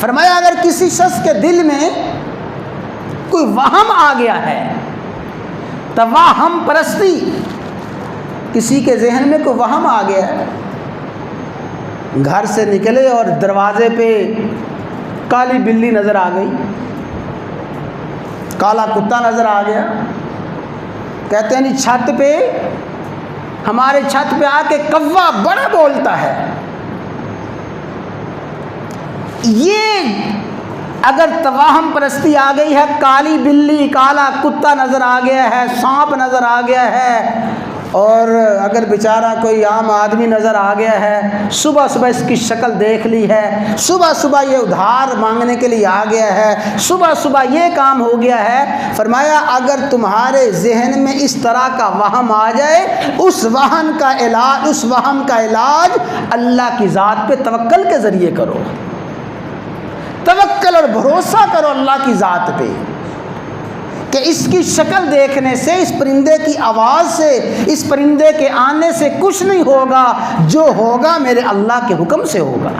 فرمایا اگر کسی شخص کے دل میں کوئی وہم آ گیا ہے، توہم پرستی، کسی کے ذہن میں کوئی وہم آ گیا ہے، گھر سے نکلے اور دروازے پہ کالی بلی نظر آ گئی، کالا کتا نظر آ گیا، کہتے ہیں نہیں چھت پہ، ہمارے چھت پہ آ کے کوا بڑا بولتا ہے، یہ اگر توہم پرستی آ گئی ہے، کالی بلی، کالا کتا نظر آ گیا ہے، سانپ نظر آ گیا ہے، اور اگر بیچارہ کوئی عام آدمی نظر آ گیا ہے، صبح صبح اس کی شکل دیکھ لی ہے، صبح صبح یہ ادھار مانگنے کے لیے آ گیا ہے، صبح صبح یہ کام ہو گیا ہے، فرمایا اگر تمہارے ذہن میں اس طرح کا وہم آ جائے، اس وہم کا علاج اللہ کی ذات پہ توکل کے ذریعے کرو، توکل اور بھروسہ کرو اللہ کی ذات پہ، کہ اس کی شکل دیکھنے سے، اس پرندے کی آواز سے، اس پرندے کے آنے سے کچھ نہیں ہوگا، جو ہوگا میرے اللہ کے حکم سے ہوگا۔